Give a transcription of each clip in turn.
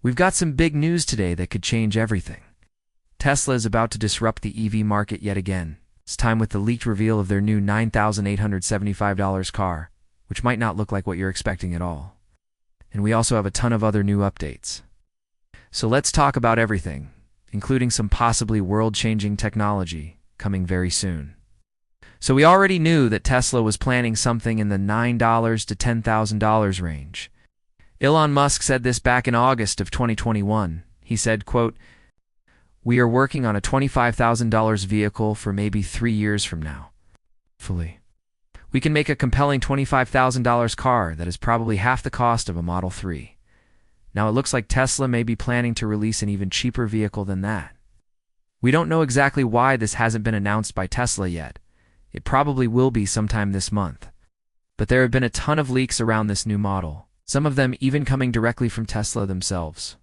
We've got some big news today that could change everything. Tesla is about to disrupt the EV market yet again. It's time with the leaked reveal of their new $9,875 car, which might not look like what you're expecting at all. And we also have a ton of other new updates. So let's talk about everything, including some possibly world-changing technology coming very soon. So we already knew that Tesla was planning something in the $9 to $10,000 range. Elon Musk said this back in August of 2021. He said, quote, "We are working on a $25,000 vehicle for maybe 3 years from now. Fully. We can make a compelling $25,000 car that is probably half the cost of a Model 3. Now it looks like Tesla may be planning to release an even cheaper vehicle than that. We don't know exactly why this hasn't been announced by Tesla yet. It probably will be sometime this month. But there have been a ton of leaks around this new model, some of them even coming directly from Tesla themselves.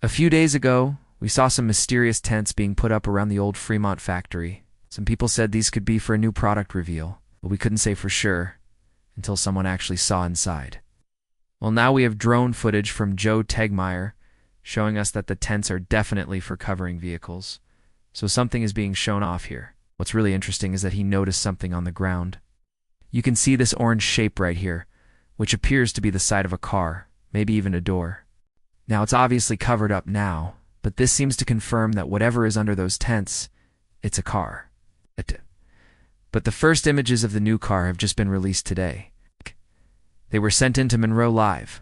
A few days ago, we saw some mysterious tents being put up around the old Fremont factory. Some people said these could be for a new product reveal, but we couldn't say for sure until someone actually saw inside. Well, now we have drone footage from Joe Tegmeyer showing us that the tents are definitely for covering vehicles. So something is being shown off here. What's really interesting is that he noticed something on the ground. You can see this orange shape right here, which appears to be the side of a car, maybe even a door. Now it's obviously covered up now, but this seems to confirm that whatever is under those tents, it's a car. But the first images of the new car have just been released today. They were sent in to Monroe Live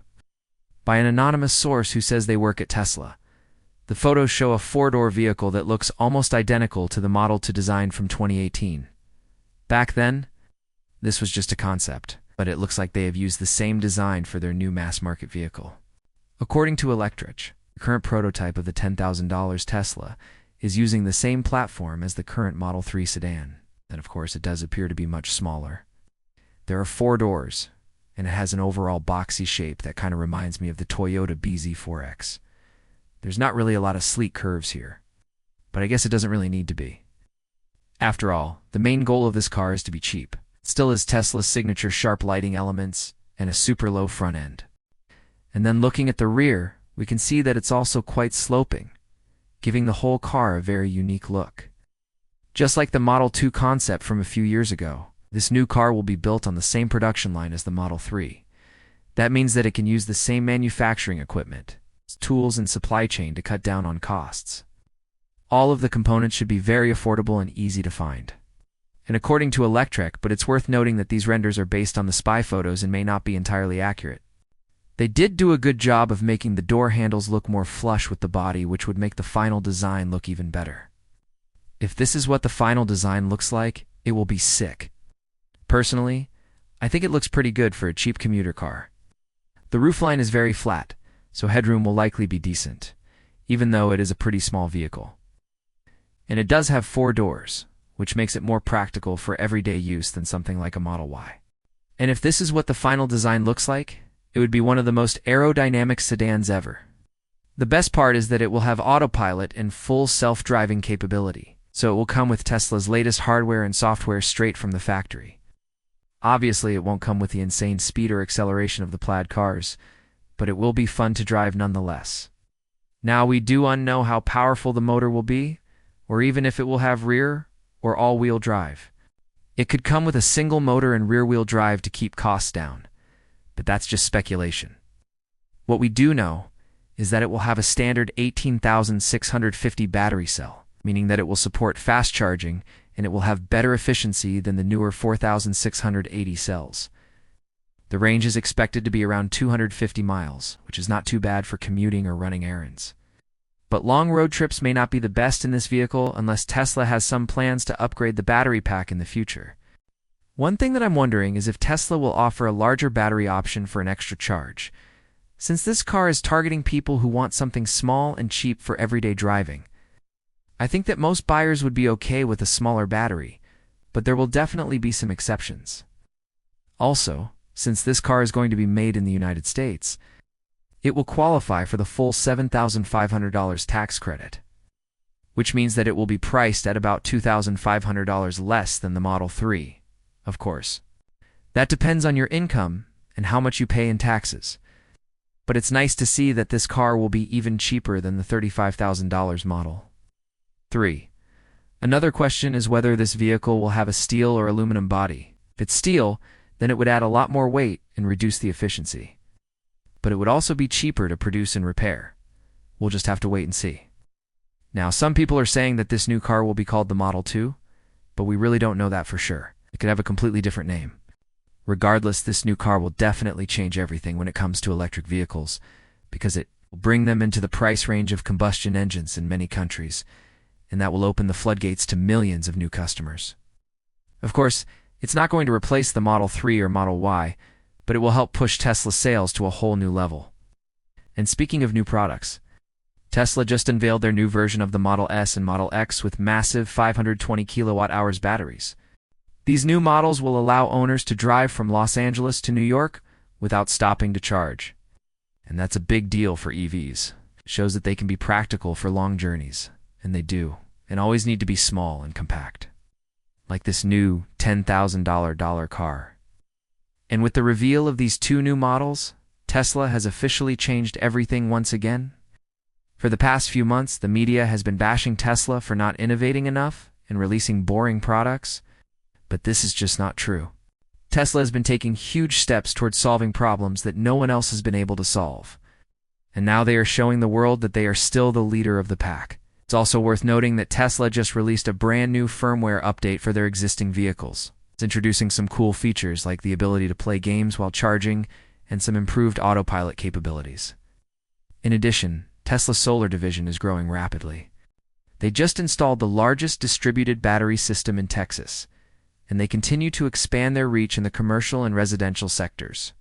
by an anonymous source who says they work at Tesla. The photos show a 4-door vehicle that looks almost identical to the Model 2 design from 2018. Back then, this was just a concept, but it looks like they have used the same design for their new mass-market vehicle. According to Electrich, the current prototype of the $10,000 Tesla is using the same platform as the current Model 3 sedan, and of course it does appear to be much smaller. There are 4 doors, and it has an overall boxy shape that kind of reminds me of the Toyota BZ4X. There's not really a lot of sleek curves here, but I guess it doesn't really need to be. After all, the main goal of this car is to be cheap. It still has Tesla's signature sharp lighting elements and a super low front end. And then looking at the rear, we can see that it's also quite sloping, giving the whole car a very unique look. Just like the Model 2 concept from a few years ago, this new car will be built on the same production line as the Model 3. That means that it can use the same manufacturing equipment, tools, and supply chain to cut down on costs. All of the components should be very affordable and easy to find. And according to Electrich, but it's worth noting that these renders are based on the spy photos and may not be entirely accurate. They did do a good job of making the door handles look more flush with the body, which would make the final design look even better. If this is what the final design looks like, it will be sick. Personally, I think it looks pretty good for a cheap commuter car. The roofline is very flat, so headroom will likely be decent, even though it is a pretty small vehicle. And it does have 4 doors, which makes it more practical for everyday use than something like a Model Y. And if this is what the final design looks like, it would be one of the most aerodynamic sedans ever. The best part is that it will have autopilot and full self-driving capability, so it will come with Tesla's latest hardware and software straight from the factory. Obviously, it won't come with the insane speed or acceleration of the Plaid cars, but it will be fun to drive nonetheless. Now, we do unknow how powerful the motor will be, or even if it will have rear or all-wheel drive. It could come with a single motor and rear-wheel drive to keep costs down, but that's just speculation. What we do know is that it will have a standard 18,650 battery cell, meaning that it will support fast charging and it will have better efficiency than the newer 4,680 cells. The range is expected to be around 250 miles, which is not too bad for commuting or running errands. But long road trips may not be the best in this vehicle unless Tesla has some plans to upgrade the battery pack in the future. One thing that I'm wondering is if Tesla will offer a larger battery option for an extra charge. Since this car is targeting people who want something small and cheap for everyday driving, I think that most buyers would be okay with a smaller battery, but there will definitely be some exceptions. Also, since this car is going to be made in the United States, it will qualify for the full $7,500 tax credit, which means that it will be priced at about $2,500 less than the Model 3, of course. That depends on your income and how much you pay in taxes. But it's nice to see that this car will be even cheaper than the $35,000 Model 3. Another question is whether this vehicle will have a steel or aluminum body. If it's steel, then it would add a lot more weight and reduce the efficiency. But it would also be cheaper to produce and repair. We'll just have to wait and see. Now, some people are saying that this new car will be called the Model 2, but we really don't know that for sure. It could have a completely different name. Regardless, this new car will definitely change everything when it comes to electric vehicles, because it will bring them into the price range of combustion engines in many countries, and that will open the floodgates to millions of new customers. Of course, it's not going to replace the Model 3 or Model Y, but it will help push Tesla's sales to a whole new level. And speaking of new products, Tesla just unveiled their new version of the Model S and Model X with massive 520 kilowatt-hours batteries. These new models will allow owners to drive from Los Angeles to New York without stopping to charge. And that's a big deal for EVs. It shows that they can be practical for long journeys, and they do, and always need to be small and compact. Like this new $10,000 car. And with the reveal of these two new models, Tesla has officially changed everything once again. For the past few months, the media has been bashing Tesla for not innovating enough and releasing boring products, but this is just not true. Tesla has been taking huge steps towards solving problems that no one else has been able to solve. And now they are showing the world that they are still the leader of the pack. It's also worth noting that Tesla just released a brand new firmware update for their existing vehicles. It's introducing some cool features like the ability to play games while charging and some improved autopilot capabilities. In addition, Tesla's solar division is growing rapidly. They just installed the largest distributed battery system in Texas, and they continue to expand their reach in the commercial and residential sectors.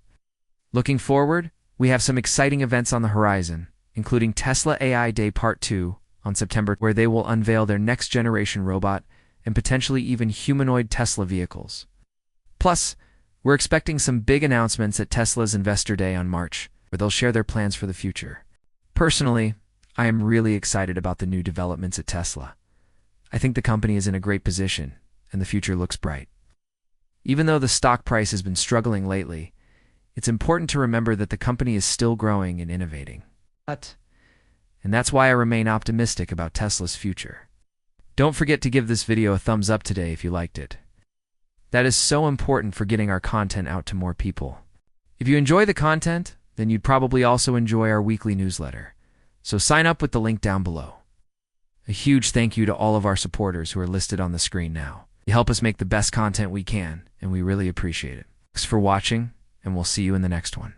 Looking forward, we have some exciting events on the horizon, including Tesla AI Day Part 2 on September, where they will unveil their next-generation robot and potentially even humanoid Tesla vehicles. Plus, we're expecting some big announcements at Tesla's Investor Day on March, where they'll share their plans for the future. Personally, I am really excited about the new developments at Tesla. I think the company is in a great position, and the future looks bright. Even though the stock price has been struggling lately, it's important to remember that the company is still growing and innovating. And that's why I remain optimistic about Tesla's future. Don't forget to give this video a thumbs up today if you liked it. That is so important for getting our content out to more people. If you enjoy the content, then you'd probably also enjoy our weekly newsletter. So sign up with the link down below. A huge thank you to all of our supporters who are listed on the screen now. You help us make the best content we can, and we really appreciate it. Thanks for watching, and we'll see you in the next one.